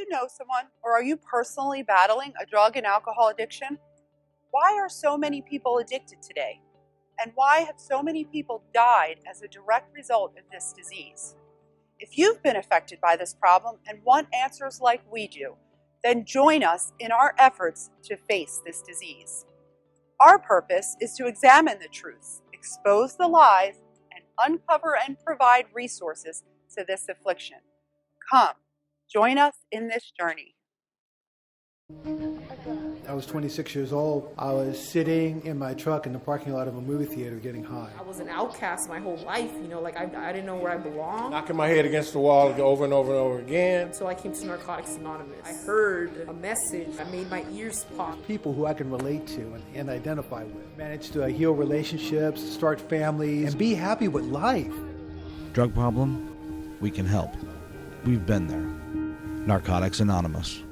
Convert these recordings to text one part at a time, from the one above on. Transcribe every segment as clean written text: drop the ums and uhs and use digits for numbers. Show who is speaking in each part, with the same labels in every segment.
Speaker 1: you know someone, or are you personally battling a drug and alcohol addiction? Why are so many people addicted today? And why have so many people died as a direct result of this disease? If you've been affected by this problem and want answers like we do, then join us in our efforts to face this disease. Our purpose is to examine the truths, expose the lies, and uncover and provide resources to this affliction. Come, join us in this journey.
Speaker 2: I was 26 years old. I was sitting in my truck in the parking lot of a movie theater getting high.
Speaker 3: I was an outcast my whole life, I didn't know where I belonged.
Speaker 4: Knocking my head against the wall over and over and over again.
Speaker 3: So I came to Narcotics Anonymous. I heard a message that made my ears pop.
Speaker 2: People who I can relate to and identify with. Managed to heal relationships, start families, and be happy with life.
Speaker 5: Drug problem? We can help. We've been there. Narcotics Anonymous.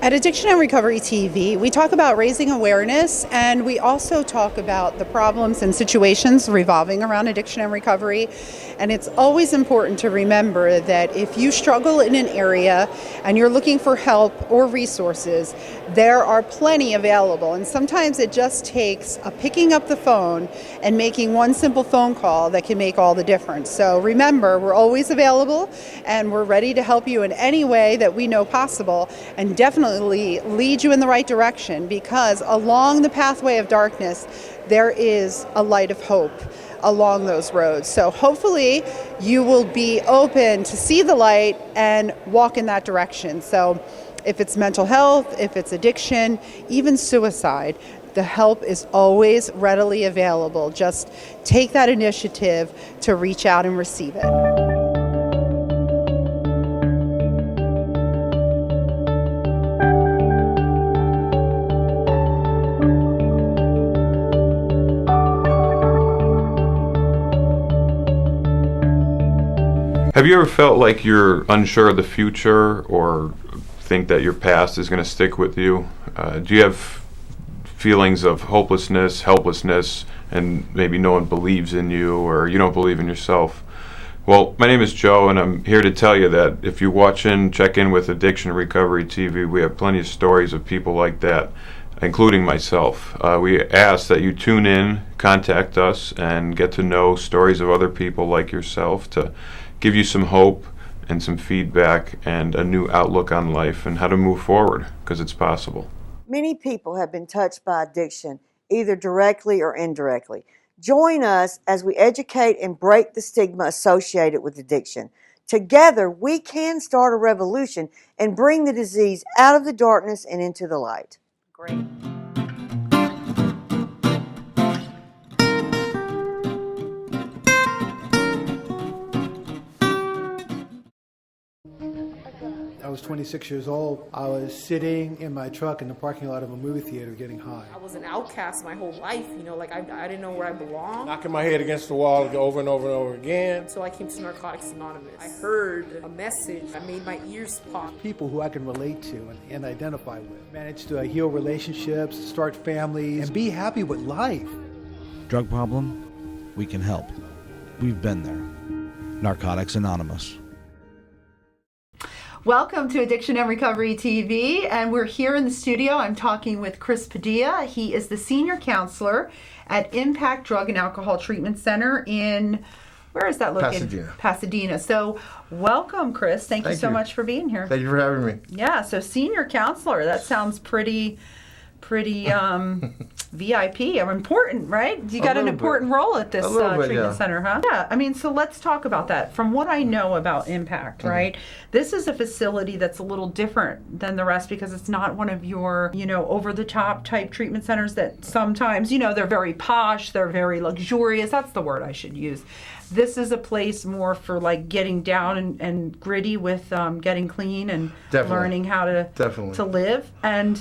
Speaker 1: At Addiction and Recovery TV, we talk about raising awareness, and we also talk about the problems and situations revolving around addiction and recovery. And it's always important to remember that if you struggle in an area and you're looking for help or resources, there are plenty available. And sometimes it just takes picking up the phone and making one simple phone call that can make all the difference. So remember, we're always available and we're ready to help you in any way that we know possible, and definitely lead you in the right direction, because along the pathway of darkness, there is a light of hope along those roads. So hopefully you will be open to see the light and walk in that direction. So if it's mental health, if it's addiction, even suicide, the help is always readily available. Just take that initiative to reach out and receive it.
Speaker 6: Have you ever felt like you're unsure of the future, or think that your past is going to stick with you? Do you have feelings of hopelessness, helplessness, and maybe no one believes in you, or you don't believe in yourself? Well, my name is Joe, and I'm here to tell you that if you check in with Addiction Recovery TV, we have plenty of stories of people like that, including myself. We ask that you tune in, contact us, and get to know stories of other people like yourself to give you some hope and some feedback and a new outlook on life and how to move forward, because it's possible.
Speaker 7: Many people have been touched by addiction, either directly or indirectly. Join us as we educate and break the stigma associated with addiction. Together, we can start a revolution and bring the disease out of the darkness and into the light.
Speaker 1: Great.
Speaker 2: I was 26 years old. I was sitting in my truck in the parking lot of a movie theater getting high.
Speaker 3: I was an outcast my whole life, I didn't know where I belonged.
Speaker 4: Knocking my head against the wall over and over and over again.
Speaker 3: So I came to Narcotics Anonymous. I heard a message that made my ears pop.
Speaker 2: People who I can relate to and identify with. Managed to heal relationships, start families, and be happy with life.
Speaker 5: Drug problem? We can help. We've been there. Narcotics Anonymous.
Speaker 1: Welcome to Addiction and Recovery TV, and we're here in the studio. I'm talking with Chris Padilla. He is the senior counselor at Impact Drug and Alcohol Treatment Center in, where is that located? Pasadena. So welcome, Chris. Thank you so much for being here.
Speaker 8: Thank you for having me.
Speaker 1: Yeah, so senior counselor, that sounds pretty VIP, important, right? You got an important role at this treatment center, huh? Yeah, so let's talk about that. From what I know about Impact, right? This is a facility that's a little different than the rest because it's not one of your, over-the-top type treatment centers that sometimes, they're very posh, they're very luxurious. That's the word I should use. This is a place more for getting down and gritty with getting clean and learning how to live. And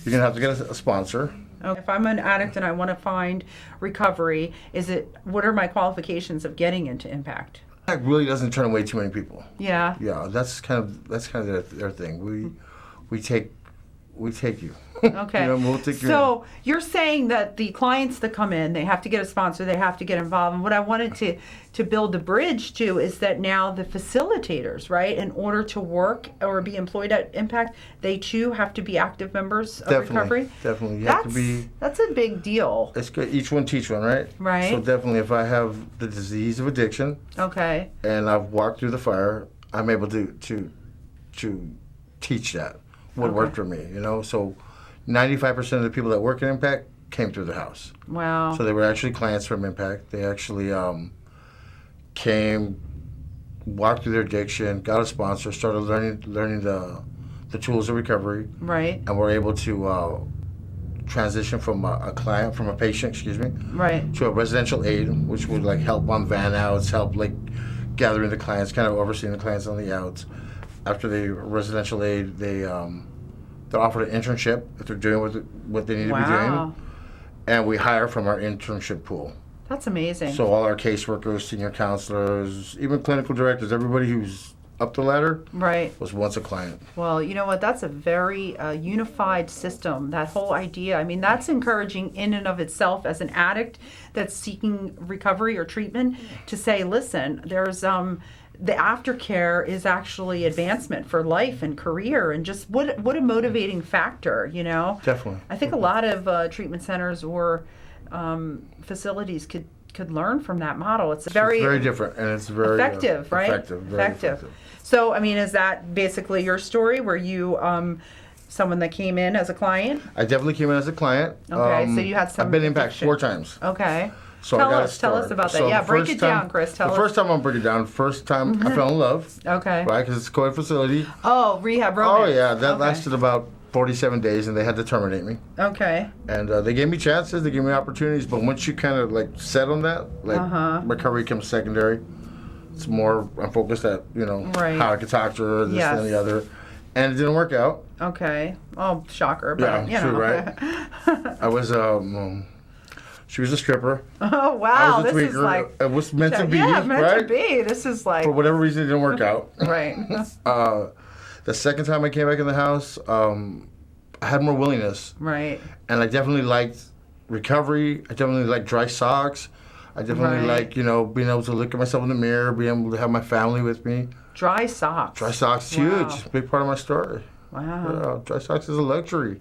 Speaker 8: you're going to have to get a sponsor.
Speaker 1: Okay. If I'm an addict and I want to find recovery, what are my qualifications of getting into Impact?
Speaker 8: Impact really doesn't turn away too many people.
Speaker 1: Yeah.
Speaker 8: Yeah, that's kind of their thing. We take you.
Speaker 1: Okay.
Speaker 8: We'll take you
Speaker 1: so you're saying that the clients that come in, they have to get a sponsor, they have to get involved. And what I wanted to build the bridge to is that now the facilitators, right, in order to work or be employed at Impact, they too have to be active members of recovery.
Speaker 8: Definitely. You have to be.
Speaker 1: That's a big deal.
Speaker 8: It's good. Each one teach one, right?
Speaker 1: Right.
Speaker 8: So definitely, if I have the disease of addiction
Speaker 1: Okay.
Speaker 8: and I've walked through the fire, I'm able to teach that what worked for me. So 95% of the people that work at Impact came through the house.
Speaker 1: Wow.
Speaker 8: So they were actually clients from Impact. They actually came, walked through their addiction, got a sponsor, started learning the tools of recovery,
Speaker 1: right.
Speaker 8: and were able to transition from a patient,
Speaker 1: Right.
Speaker 8: to a residential aid, which would like help on van outs, help like gathering the clients, kind of overseeing the clients on the outs. After the residential aid, they're offered an internship if they're doing what they need to be doing, and we hire from our internship pool.
Speaker 1: That's amazing.
Speaker 8: So all our caseworkers, senior counselors, even clinical directors, everybody who's up the ladder
Speaker 1: right.
Speaker 8: was once a client.
Speaker 1: Well, you know what? That's a very unified system. That whole idea. I mean, that's encouraging in and of itself as an addict that's seeking recovery or treatment to say, listen, there's the aftercare is actually advancement for life and career, and just what a motivating factor,
Speaker 8: Definitely.
Speaker 1: I think a lot of treatment centers or facilities could learn from that model. It's
Speaker 8: very different, and it's very
Speaker 1: effective, right?
Speaker 8: Very effective.
Speaker 1: So, I mean, is that basically your story? Were you someone that came in as a client?
Speaker 8: I definitely came in as a client.
Speaker 1: Okay, so you had some
Speaker 8: I've been in Impact
Speaker 1: addiction.
Speaker 8: 4 times.
Speaker 1: Okay.
Speaker 8: So
Speaker 1: tell
Speaker 8: I got
Speaker 1: us about that.
Speaker 8: So
Speaker 1: Yeah,
Speaker 8: the
Speaker 1: break
Speaker 8: first
Speaker 1: it
Speaker 8: time-
Speaker 1: down, Chris. Tell
Speaker 8: the
Speaker 1: us.
Speaker 8: first time I'll break it down. First time I fell in love.
Speaker 1: Okay.
Speaker 8: Right, because it's a co-ed facility.
Speaker 1: Oh, rehab
Speaker 8: Oh
Speaker 1: romance.
Speaker 8: yeah, that
Speaker 1: Okay.
Speaker 8: lasted about 47 days, and they had to terminate me.
Speaker 1: Okay.
Speaker 8: And they gave me chances, they gave me opportunities, but once you kind of like set on that, like recovery comes secondary. It's more, I'm focused at,
Speaker 1: Right.
Speaker 8: how I could talk to her, this
Speaker 1: Yes.
Speaker 8: and the other. And it didn't work out.
Speaker 1: Okay. Oh, shocker. But,
Speaker 8: Yeah, true, right? I was, she was a stripper.
Speaker 1: Oh,
Speaker 8: I
Speaker 1: wow.
Speaker 8: was a
Speaker 1: This is
Speaker 8: tweaker.
Speaker 1: like.
Speaker 8: It was meant to be,
Speaker 1: yeah, meant
Speaker 8: right?
Speaker 1: to be. This is like.
Speaker 8: For whatever reason, it didn't work out.
Speaker 1: Right.
Speaker 8: The second time I came back in the house, I had more willingness.
Speaker 1: Right.
Speaker 8: And I definitely liked recovery. I definitely liked dry socks. I definitely
Speaker 1: Right.
Speaker 8: like, being able to look at myself in the mirror, being able to have my family with me.
Speaker 1: Dry socks.
Speaker 8: Dry socks is
Speaker 1: Wow.
Speaker 8: huge. It's a big part of my story.
Speaker 1: Wow.
Speaker 8: Yeah, dry socks is a luxury.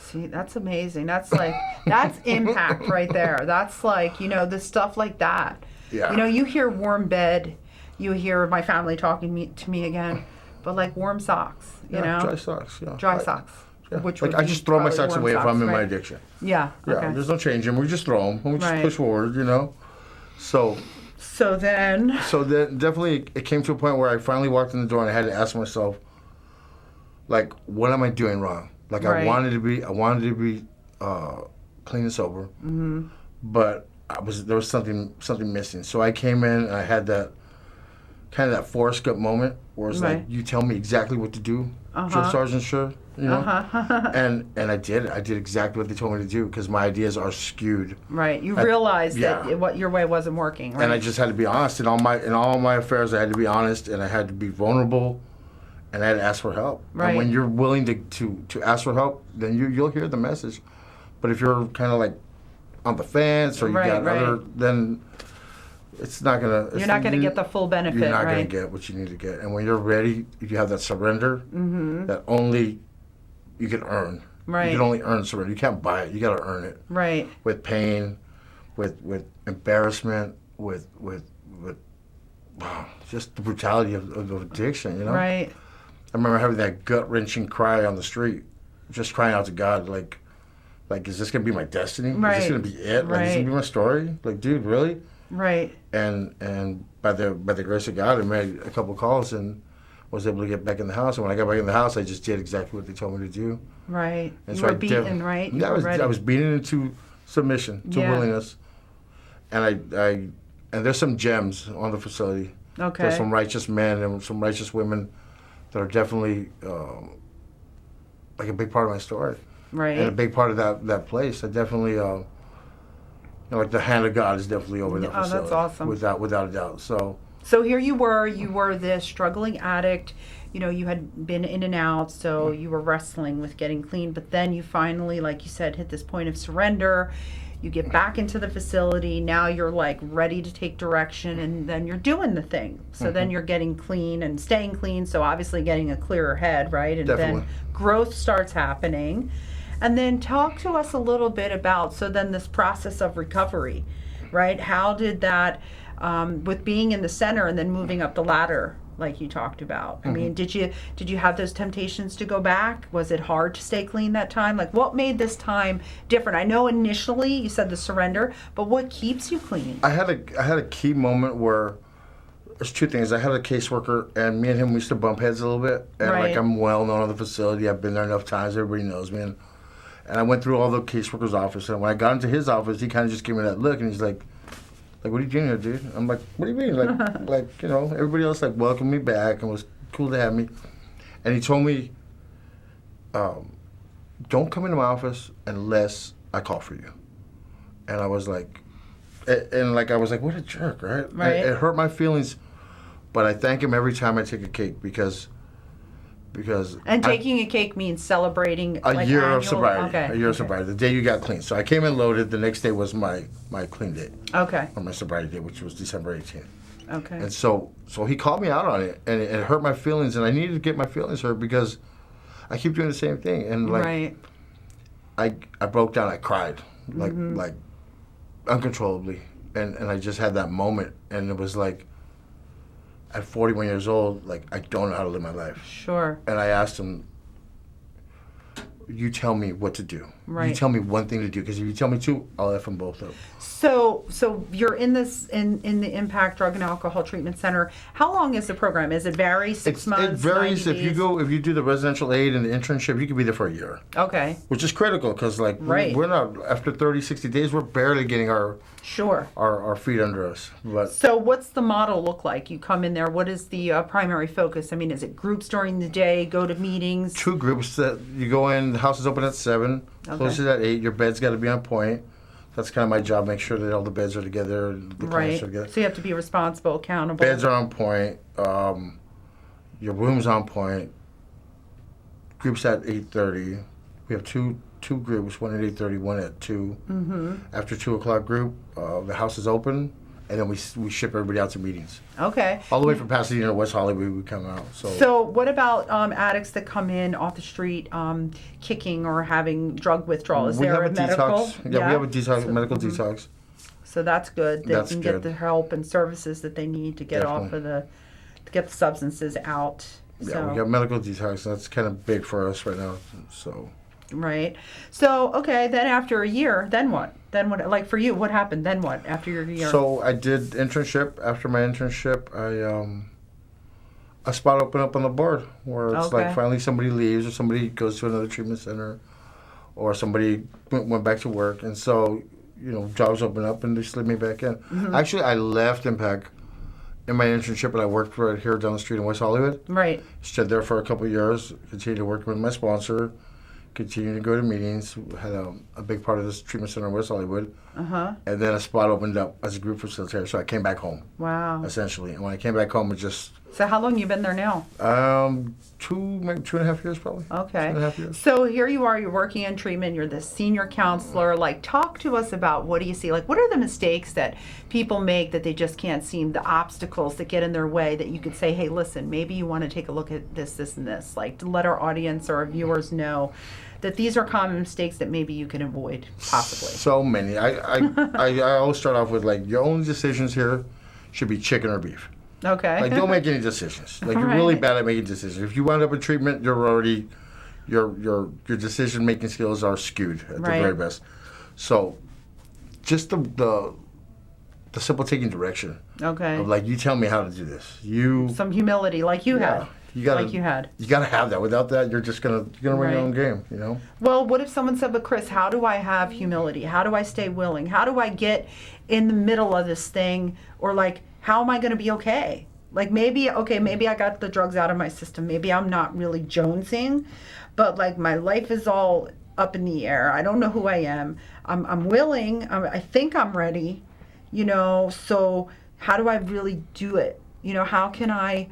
Speaker 1: See, that's amazing. That's like, that's impact right there. That's like, the stuff like that.
Speaker 8: Yeah.
Speaker 1: You hear warm bed, you hear my family talking to me again, but like warm socks, you know?
Speaker 8: Dry socks, yeah.
Speaker 1: Dry socks.
Speaker 8: Yeah.
Speaker 1: Which
Speaker 8: Like,
Speaker 1: would
Speaker 8: I
Speaker 1: be
Speaker 8: just throw my
Speaker 1: probably
Speaker 8: socks
Speaker 1: warm
Speaker 8: away if I'm in my
Speaker 1: right?
Speaker 8: addiction.
Speaker 1: Yeah,
Speaker 8: Yeah,
Speaker 1: okay.
Speaker 8: there's no changing. We just throw them. We just
Speaker 1: Right.
Speaker 8: push forward, So
Speaker 1: then,
Speaker 8: then definitely it came to a point where I finally walked in the door and I had to ask myself, like, what am I doing wrong? Like,
Speaker 1: Right.
Speaker 8: I wanted to be clean and sober, but there was something missing. So I came in and I had that kind of that Forrest Gump moment where it's
Speaker 1: Right.
Speaker 8: like, you tell me exactly what to do, Drill Sergeant Sure, and I did exactly what they told me to do because my ideas are skewed.
Speaker 1: right, you realized
Speaker 8: yeah.
Speaker 1: that what your way wasn't working, right?
Speaker 8: And I just had to be honest in all my affairs. I had to be honest, and I had to be vulnerable, and I had to ask for help.
Speaker 1: Right.
Speaker 8: And when you're willing to ask for help, then you'll hear the message. But if you're kind of like on the fence or you
Speaker 1: Right,
Speaker 8: got
Speaker 1: right.
Speaker 8: other, then it's not gonna.
Speaker 1: You're not going to get the full benefit,
Speaker 8: You're not
Speaker 1: right?
Speaker 8: gonna get what you need to get. And when you're ready, if you have that surrender, that only you can earn.
Speaker 1: Right.
Speaker 8: You can only earn surrender. You can't buy it. You got to earn it
Speaker 1: Right.
Speaker 8: with pain, with embarrassment, with just the brutality of addiction,
Speaker 1: Right.
Speaker 8: I remember having that gut-wrenching cry on the street, just crying out to God, like, is this gonna be my destiny? Is
Speaker 1: Right.
Speaker 8: this gonna be it? Like, is this
Speaker 1: Right.
Speaker 8: gonna be my story? Like, dude, really?
Speaker 1: Right.
Speaker 8: And by the grace of God, I made a couple calls and was able to get back in the house. And when I got back in the house, I just did exactly what they told me to do.
Speaker 1: Right.
Speaker 8: And
Speaker 1: You
Speaker 8: so
Speaker 1: were
Speaker 8: I
Speaker 1: beaten, right? You
Speaker 8: Yeah,
Speaker 1: were ready.
Speaker 8: I was beaten into submission, to
Speaker 1: Yeah.
Speaker 8: willingness. And and there's some gems on the facility.
Speaker 1: Okay.
Speaker 8: There's some righteous men and some righteous women that are definitely like a big part of my story.
Speaker 1: Right.
Speaker 8: And a big part of that place. I definitely, like the hand of God is definitely over that
Speaker 1: Oh, that's
Speaker 8: facility.
Speaker 1: awesome.
Speaker 8: Without a doubt. So
Speaker 1: So here you were this struggling addict. You know, you had been in and out, so you were wrestling with getting clean, but then you finally, like you said, hit this point of surrender. You get back into the facility. Now you're like ready to take direction, and then you're doing the thing. So then you're getting clean and staying clean. So obviously getting a clearer head, right? And
Speaker 8: Definitely.
Speaker 1: then growth starts happening. And then talk to us a little bit about, so then this process of recovery, right? How did that, with being in the center and then moving up the ladder, like you talked about? I mean, did you have those temptations to go back? Was it hard to stay clean that time? Like, what made this time different? I know initially you said the surrender, but what keeps you clean?
Speaker 8: I had a key moment where there's two things. I had a caseworker, and me and him we used to bump heads a little bit. And
Speaker 1: Right.
Speaker 8: like I'm well known in the facility. I've been there enough times. Everybody knows me. And I went through all the caseworker's office, and when I got into his office, he kind of just gave me that look, and he's like, what are you doing here, dude? I'm like, what do you mean? Like, you know, everybody else like welcomed me back and was cool to have me. And he told me, don't come into my office unless I call for you. And I was like, I was like, what a jerk, right?
Speaker 1: Right.
Speaker 8: It hurt my feelings, but I thank him every time I take a cake because
Speaker 1: And taking a cake means celebrating
Speaker 8: a
Speaker 1: like
Speaker 8: year
Speaker 1: annual,
Speaker 8: of sobriety.
Speaker 1: Okay.
Speaker 8: A year of sobriety. The day you got clean. So I came in loaded. The next day was my clean day,
Speaker 1: Okay.
Speaker 8: or my sobriety day, which was December 18th.
Speaker 1: Okay.
Speaker 8: And so he called me out on it, and it hurt my feelings, and I needed to get my feelings hurt because I keep doing the same thing, and like
Speaker 1: Right.
Speaker 8: I broke down. I cried like
Speaker 1: Mm-hmm.
Speaker 8: uncontrollably, and I just had that moment, and it was like at 41 years old, like I don't know how to live my life.
Speaker 1: Sure.
Speaker 8: And I asked him, you tell me what to do. You
Speaker 1: Right.
Speaker 8: tell me one thing to do, because if you tell me two, I'll F them both up.
Speaker 1: So you're in this in the Impact Drug and Alcohol Treatment Center. How long is the program? Is it vary? 6 months?
Speaker 8: It varies.
Speaker 1: 90
Speaker 8: If you do the residential aid and the internship, you could be there for a year,
Speaker 1: Okay.
Speaker 8: which is critical because like
Speaker 1: Right.
Speaker 8: we're not, after 30, 60 days, we're barely getting our
Speaker 1: Sure.
Speaker 8: feet under us. But
Speaker 1: So what's the model look like? You come in there. What is the primary focus? I mean, is it groups during the day? Go to meetings?
Speaker 8: two groups that you go in, the house is open at 7, closes at 8, your bed's got to be on point. That's kind of my job, make sure that all the beds are together, the clients
Speaker 1: Right.
Speaker 8: are together.
Speaker 1: So you have to be responsible, accountable.
Speaker 8: Beds are on point. Your room's on point. Groups at 8:30. We have two groups, one at 8:30, one at 2. Mm-hmm. After 2 o'clock group, the house is open, and then we ship everybody out to meetings.
Speaker 1: Okay.
Speaker 8: All the way from Pasadena to West Hollywood, we come out.
Speaker 1: So what about addicts that come in off the street kicking or having drug withdrawal? Is
Speaker 8: we
Speaker 1: there
Speaker 8: have a
Speaker 1: medical?
Speaker 8: detox. Yeah, we have a detox, medical
Speaker 1: mm-hmm.
Speaker 8: detox.
Speaker 1: So that's good. They
Speaker 8: That's
Speaker 1: can get
Speaker 8: good.
Speaker 1: the help and services that they need to get off of to get the substances out.
Speaker 8: Yeah,
Speaker 1: So,
Speaker 8: we got medical detox. That's kind of big for us right now. So
Speaker 1: right. So okay, then after a year, then what? Then what? Like for you, what happened? Then what? After your year?
Speaker 8: So I did internship. After my internship, a spot opened up on the board where it's
Speaker 1: Okay.
Speaker 8: like finally somebody leaves or somebody goes to another treatment center or somebody went back to work. And so, jobs open up and they slid me back in.
Speaker 1: Mm-hmm.
Speaker 8: Actually, I left Impact in my internship and I worked right here down the street in West Hollywood.
Speaker 1: right.
Speaker 8: Stayed there for a couple of years, continued to work with my sponsor, continued to go to meetings, had a big part of this treatment center in West Hollywood. And then a spot opened up as a group facilitator, so I came back home,
Speaker 1: Wow.
Speaker 8: essentially. And when I came back home, it just,
Speaker 1: So how long you been there now?
Speaker 8: maybe 2.5 years probably.
Speaker 1: Okay.
Speaker 8: 2.5 years.
Speaker 1: So here you are, you're working in treatment, you're the senior counselor. Like, talk to us about what do you see? Like, what are the mistakes that people make that they just can't seem, the obstacles that get in their way that you could say, hey, listen, maybe you want to take a look at this, and this. Like, to let our audience or our viewers know that these are common mistakes that maybe you can avoid, possibly.
Speaker 8: So many. I always start off with, like, your only decisions here should be chicken or beef.
Speaker 1: Okay.
Speaker 8: Like, don't make any decisions. Like, you're really
Speaker 1: Right.
Speaker 8: bad at making decisions. If you wind up in treatment, you're already, your decision-making skills are skewed at
Speaker 1: Right.
Speaker 8: the very best. So, just the simple taking direction
Speaker 1: Okay.
Speaker 8: of, like, you tell me how to do this.
Speaker 1: Some humility, like you had.
Speaker 8: You gotta,
Speaker 1: like you had.
Speaker 8: You gotta have that. Without that, you're just gonna run
Speaker 1: Right.
Speaker 8: your own game.
Speaker 1: Well, what if someone said, but Chris, how do I have humility? How do I stay willing? How do I get in the middle of this thing? Or like, how am I going to be okay? Like maybe I got the drugs out of my system. Maybe I'm not really jonesing, but like my life is all up in the air. I don't know who I am. I'm willing. I think I'm ready, so how do I really do it? You know, how can I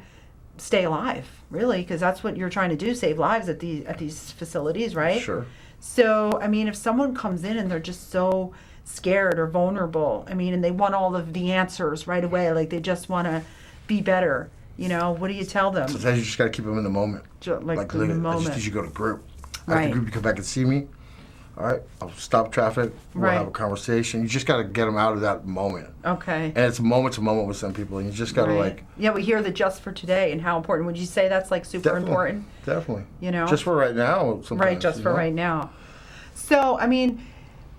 Speaker 1: stay alive, really? Because that's what you're trying to do, save lives at these facilities, right?
Speaker 8: Sure.
Speaker 1: So, I mean, if someone comes in and they're just so scared or vulnerable, I mean, and they want all of the answers right away, like they just want to be better, you know, what do you tell them?
Speaker 8: Sometimes you just got to keep them in the moment.
Speaker 1: Like in
Speaker 8: look
Speaker 1: the
Speaker 8: at- I
Speaker 1: moment.
Speaker 8: just need you to go to group.
Speaker 1: Right.
Speaker 8: After group, you come back and see me. All right, I'll stop traffic. We'll
Speaker 1: Right.
Speaker 8: have a conversation. You just got to get them out of that moment.
Speaker 1: Okay.
Speaker 8: And it's moment to moment with some people, and you just got to
Speaker 1: Right. Yeah, we hear the just for today and how important. Would you say that's like super
Speaker 8: Definitely.
Speaker 1: important?
Speaker 8: Definitely.
Speaker 1: You know?
Speaker 8: Just for right now. Sometimes,
Speaker 1: Right, just for right now. So, I mean,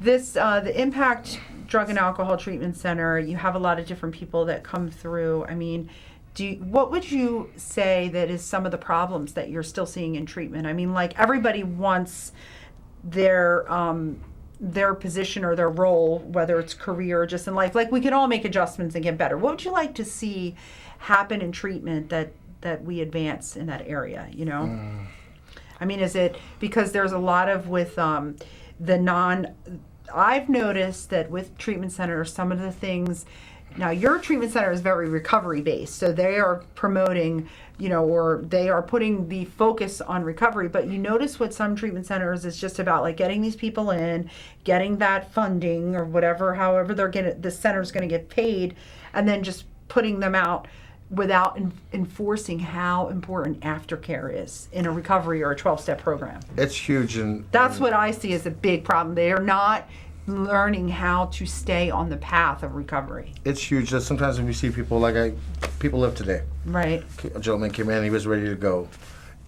Speaker 1: this the Impact Drug and Alcohol Treatment Center. You have a lot of different people that come through. I mean, what would you say that is some of the problems that you're still seeing in treatment? I mean, like everybody wants their position or their role, whether it's career or just in life. Like we can all make adjustments and get better. What would you like to see happen in treatment that we advance in that area? You know. I mean, is it because there's a lot of with I've noticed that with treatment centers, some of the things, now your treatment center is very recovery based, so they are promoting, you know, or they are putting the focus on recovery, but you notice what some treatment centers is just about like getting these people in, getting that funding or whatever, however the center's going to get paid, and then just putting them out without enforcing how important aftercare is in a recovery or a 12-step program.
Speaker 8: It's huge. And
Speaker 1: That's what I see as a big problem. They are not learning how to stay on the path of recovery.
Speaker 8: It's huge. That sometimes when we see people, people live today.
Speaker 1: Right,
Speaker 8: A gentleman came in, he was ready to go.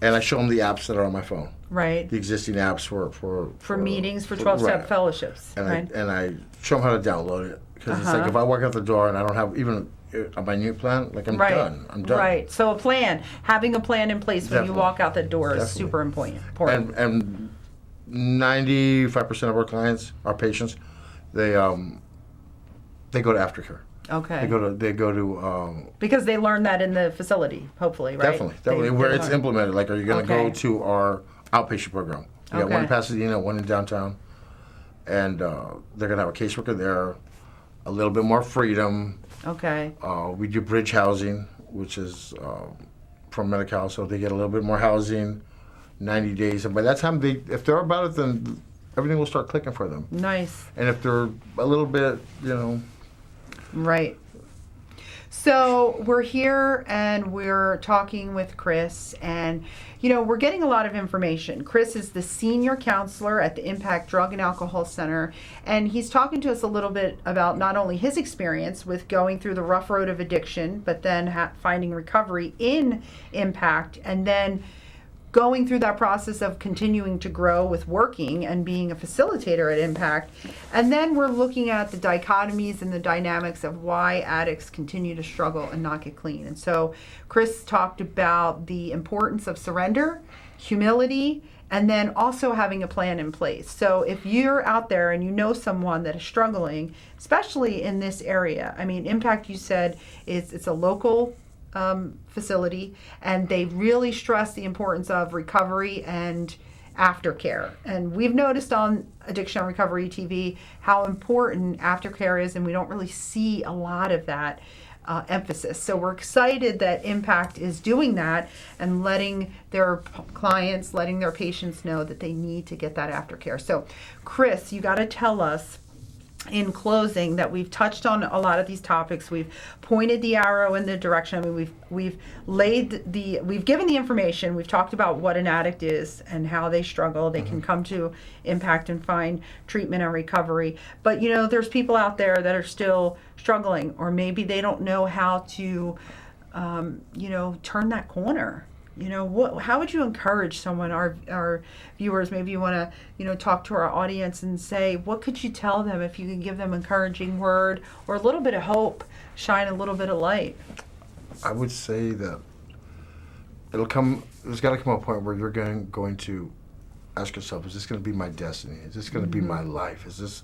Speaker 8: And I show him the apps that are on my phone.
Speaker 1: right.
Speaker 8: The existing apps
Speaker 1: For meetings, for 12-step
Speaker 8: right.
Speaker 1: fellowships,
Speaker 8: And
Speaker 1: right?
Speaker 8: I show him how to download it. Because it's like if I walk out the door and I don't have even a minute plan, like I'm
Speaker 1: Right.
Speaker 8: done. I'm done.
Speaker 1: Right. So having a plan in place when you
Speaker 8: Definitely.
Speaker 1: walk out the door is
Speaker 8: Definitely.
Speaker 1: super important.
Speaker 8: And 95% of our clients, our patients, they go to aftercare.
Speaker 1: Okay.
Speaker 8: They go to
Speaker 1: Because they learn that in the facility, hopefully, right?
Speaker 8: definitely where it's implemented. Like, are you going to
Speaker 1: Okay.
Speaker 8: go to our outpatient program? We got one in
Speaker 1: Okay.
Speaker 8: Pasadena, one in downtown, and they're going to have a caseworker there, a little bit more freedom.
Speaker 1: Okay.
Speaker 8: We do bridge housing, which is from Medi-Cal, so they get a little bit more housing, 90 days. And by that time, if they're about it, then everything will start clicking for them.
Speaker 1: Nice.
Speaker 8: And if they're a little bit,
Speaker 1: Right. So we're here and we're talking with Chris, and we're getting a lot of information. Chris is the senior counselor at the Impact Drug and Alcohol Center, and he's talking to us a little bit about not only his experience with going through the rough road of addiction, but then finding recovery in Impact, and then going through that process of continuing to grow with working and being a facilitator at Impact. And then we're looking at the dichotomies and the dynamics of why addicts continue to struggle and not get clean. And so Chris talked about the importance of surrender, humility, and then also having a plan in place. So if you're out there and you know someone that is struggling, especially in this area, I mean, Impact, you said, it's a local facility, and they really stress the importance of recovery and aftercare. And we've noticed on Addiction and Recovery TV how important aftercare is, and we don't really see a lot of that emphasis. So we're excited that Impact is doing that and letting their clients, letting their patients know that they need to get that aftercare. So Chris, you got to tell us in closing that we've touched on a lot of these topics. We've pointed the arrow in the direction. I mean, we've given the information. We've talked about what an addict is and how they struggle. They can come to Impact and find treatment and recovery. But there's people out there that are still struggling, or maybe they don't know how to turn that corner. How would you encourage someone, our viewers? Maybe you want to, talk to our audience and say, what could you tell them if you can give them encouraging word or a little bit of hope, shine a little bit of light?
Speaker 8: I would say that there's got to come a point where you're going to ask yourself, is this going to be my destiny? Is this going to be my life? Is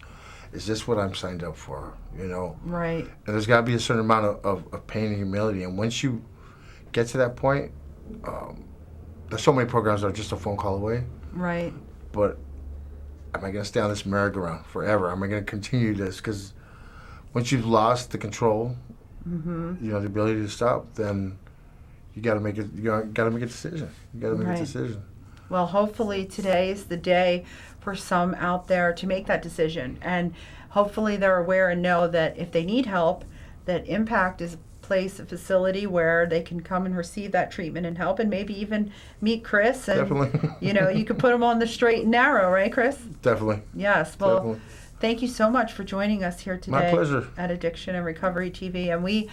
Speaker 8: this what I'm signed up for?
Speaker 1: Right.
Speaker 8: And there's got to be a certain amount of pain and humility. And once you get to that point, there's so many programs that are just a phone call away.
Speaker 1: Right.
Speaker 8: But am I going to stay on this merry-go-round forever? Am I going to continue this? Because once you've lost the control,
Speaker 7: Mm-hmm.
Speaker 8: you know, the ability to stop, then you got to make it. You got to make a decision. You got to make
Speaker 1: Right.
Speaker 8: a decision.
Speaker 1: Well, hopefully today is the day for some out there to make that decision. And hopefully they're aware and know that if they need help, that Impact is a place, a facility where they can come and receive that treatment and help, and maybe even meet Chris. And,
Speaker 8: Definitely.
Speaker 1: you know, you could put them on the straight and narrow, right, Chris?
Speaker 8: Definitely.
Speaker 1: Yes. Well,
Speaker 8: Definitely.
Speaker 1: thank you so much for joining us here today.
Speaker 8: My pleasure.
Speaker 1: At Addiction and Recovery TV, and we,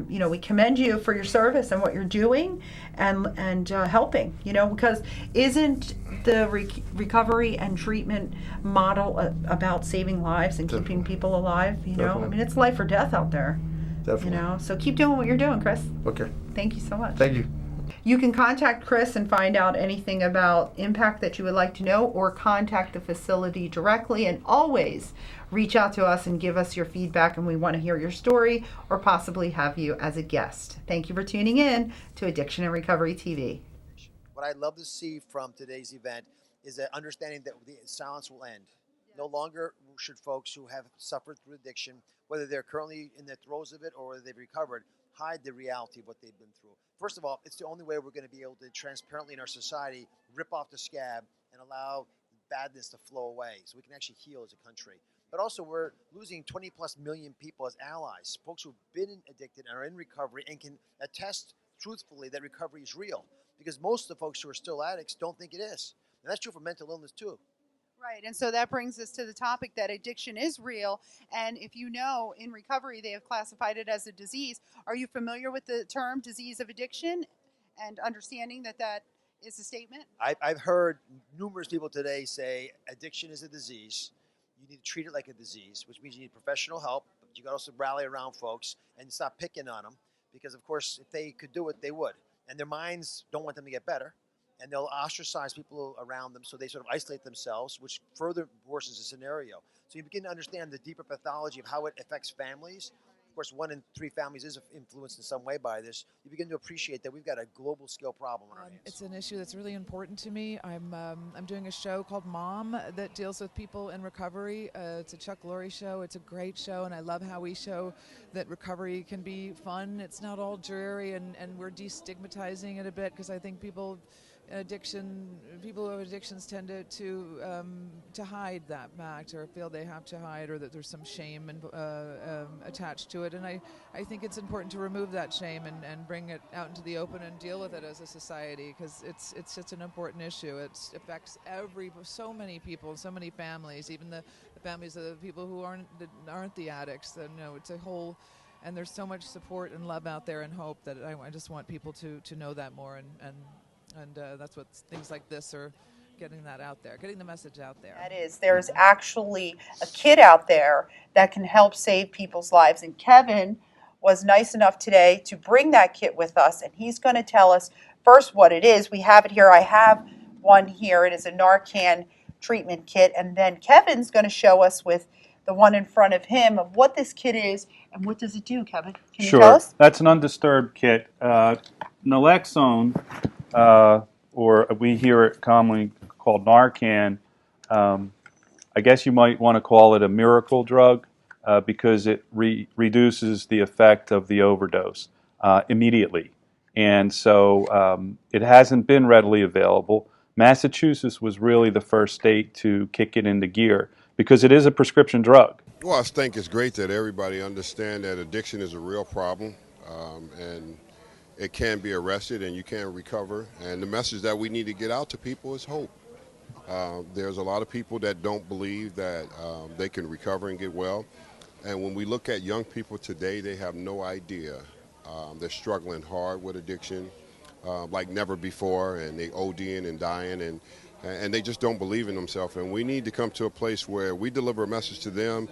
Speaker 1: you know, we commend you for your service and what you're doing, and helping. You know, because isn't the recovery and treatment model about saving lives and keeping people alive? You know, I
Speaker 8: Definitely.
Speaker 1: mean, it's life or death out there.
Speaker 8: Definitely.
Speaker 1: You know, so keep doing what you're doing, Chris.
Speaker 8: Okay.
Speaker 1: Thank you so much.
Speaker 8: Thank you.
Speaker 1: You can contact Chris and find out anything about Impact that you would like to know, or contact the facility directly, and always reach out to us and give us your feedback, and we want to hear your story or possibly have you as a guest. Thank you for tuning in to Addiction and Recovery TV.
Speaker 9: What I'd love to see from today's event is that understanding that the silence will end. No longer should folks who have suffered through addiction, whether they're currently in the throes of it or whether they've recovered, hide the reality of what they've been through. First of all, it's the only way we're going to be able to transparently in our society rip off the scab and allow badness to flow away so we can actually heal as a country. But also, we're losing 20 plus million people as allies, folks who've been addicted and are in recovery and can attest truthfully that recovery is real, because most of the folks who are still addicts don't think it is. And that's true for mental illness too.
Speaker 1: Right, and so that brings us to the topic that addiction is real, and if you know, in recovery they have classified it as a disease. Are you familiar with the term disease of addiction and understanding that that is a statement?
Speaker 9: I've heard numerous people today say addiction is a disease. You need to treat it like a disease, which means you need professional help, but you got to also rally around folks and stop picking on them, because of course if they could do it, they would. And their minds don't want them to get better. And they'll ostracize people around them, so they sort of isolate themselves, which further worsens the scenario. So you begin to understand the deeper pathology of how it affects families. Of course, 1 in 3 families is influenced in some way by this. You begin to appreciate that we've got a global scale problem on our hands.
Speaker 10: It's an issue that's really important to me. I'm doing a show called Mom that deals with people in recovery. It's a Chuck Lorre show. It's a great show, and I love how we show that recovery can be fun. It's not all dreary, and we're destigmatizing it a bit, because I think people who have addictions tend to hide that fact, or feel they have to hide, or that there's some shame attached to it. And I think it's important to remove that shame and bring it out into the open and deal with it as a society, because it's such an important issue. It affects so many people, so many families, even the families of the people who aren't the addicts. And, you know, it's a whole. And there's so much support and love out there and hope that I just want people to know that more, and that's what things like this are getting that out there, getting the message out there.
Speaker 1: That is, there's actually a kit out there that can help save people's lives. And Kevin was nice enough today to bring that kit with us, and he's going to tell us first what it is. We have it here. I have one here. It is a Narcan treatment kit. And then Kevin's going to show us with the one in front of him of what this kit is and what does it do, Kevin? Can you tell us?
Speaker 11: That's an undisturbed kit. Naloxone, or we hear it commonly called Narcan, I guess you might want to call it a miracle drug, because it reduces the effect of the overdose immediately. And so it hasn't been readily available. Massachusetts was really the first state to kick it into gear, because it is a prescription drug.
Speaker 12: Well, I think it's great that everybody understands that addiction is a real problem, and it can be arrested and you can recover. And the message that we need to get out to people is hope. There's a lot of people that don't believe that they can recover and get well. And when we look at young people today, they have no idea. They're struggling hard with addiction like never before, and they ODing and dying, and they just don't believe in themselves. And we need to come to a place where we deliver a message to them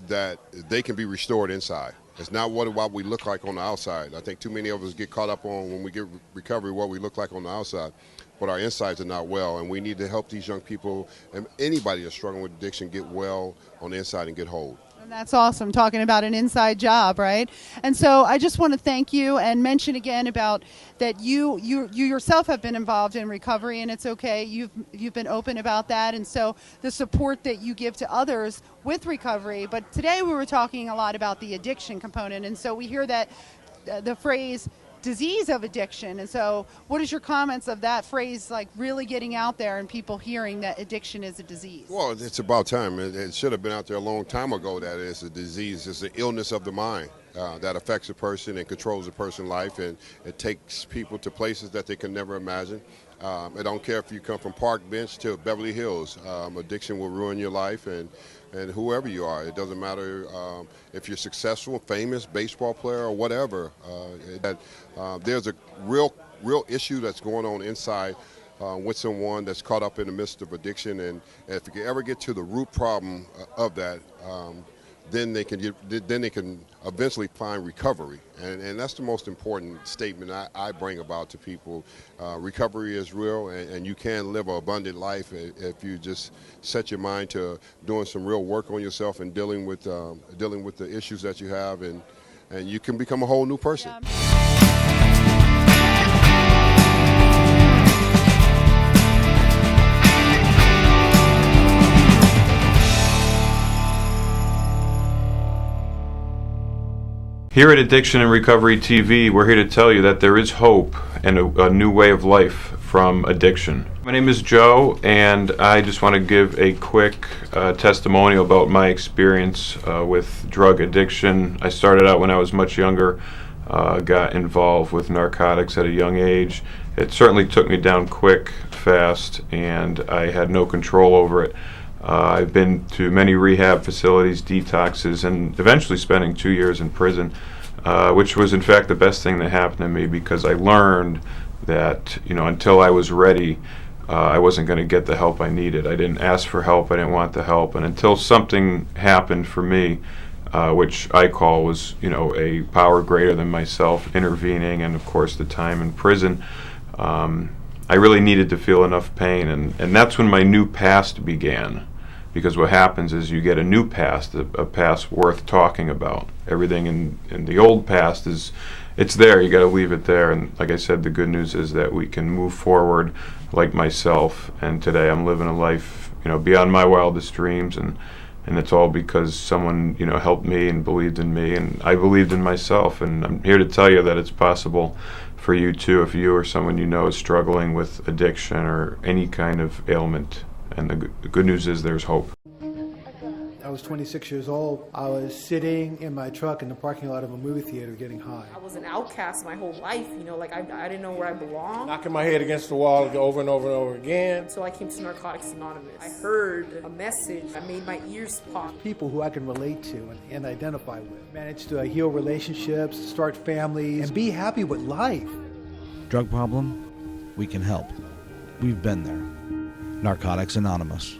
Speaker 12: that they can be restored inside. It's not what we look like on the outside. I think too many of us get caught up on, when we get recovery, what we look like on the outside, but our insides are not well. And we need to help these young people and anybody that's struggling with addiction get well on the inside and get whole.
Speaker 1: And that's awesome, talking about an inside job, right? And so I just want to thank you and mention again about that you yourself have been involved in recovery, and it's okay. You've been open about that, and so the support that you give to others with recovery. But today we were talking a lot about the addiction component, and so we hear that the phrase disease of addiction. And so what is your comments of that phrase, like really getting out there and people hearing that addiction is a disease?
Speaker 12: Well, it's about time. It should have been out there a long time ago that it's a disease. It's an illness of the mind that affects a person and controls a person's life, and it takes people to places that they can never imagine. I don't care if you come from Park Bench to Beverly Hills. Addiction will ruin your life, and whoever you are. It doesn't matter if you're successful, famous, baseball player, or whatever. There's a real issue that's going on inside with someone that's caught up in the midst of addiction, and if you ever get to the root problem of that, then they can eventually find recovery, and that's the most important statement I bring about to people. Recovery is real, and you can live an abundant life if you just set your mind to doing some real work on yourself and dealing with the issues that you have, and you can become a whole new person.
Speaker 6: Here at Addiction and Recovery TV, we're here to tell you that there is hope and a new way of life from addiction. My name is Joe, and I just want to give a quick testimonial about my experience with drug addiction. I started out when I was much younger, got involved with narcotics at a young age. It certainly took me down quick, fast, and I had no control over it. I've been to many rehab facilities, detoxes, and eventually spending 2 years in prison, which was in fact the best thing that happened to me, because I learned that until I was ready, I wasn't going to get the help I needed. I didn't ask for help, I didn't want the help, and until something happened for me, which I call was a power greater than myself intervening, and of course the time in prison, I really needed to feel enough pain, and that's when my new past began. Because what happens is you get a new past, a past worth talking about. Everything in the old past it's there, you got to leave it there. And like I said, the good news is that we can move forward like myself. And today I'm living a life, beyond my wildest dreams, and it's all because someone, helped me and believed in me, and I believed in myself. And I'm here to tell you that it's possible for you too, if you or someone you know is struggling with addiction or any kind of ailment. And the good news is there's hope.
Speaker 2: I was 26 years old. I was sitting in my truck in the parking lot of a movie theater getting high.
Speaker 3: I was an outcast my whole life, I didn't know where I belonged.
Speaker 4: Knocking my head against the wall over and over and over again.
Speaker 3: So I came to Narcotics Anonymous. I heard a message that made my ears pop.
Speaker 2: People who I can relate to and identify with. Manage to heal relationships, start families, and be happy with life.
Speaker 5: Drug problem? We can help. We've been there. Narcotics Anonymous.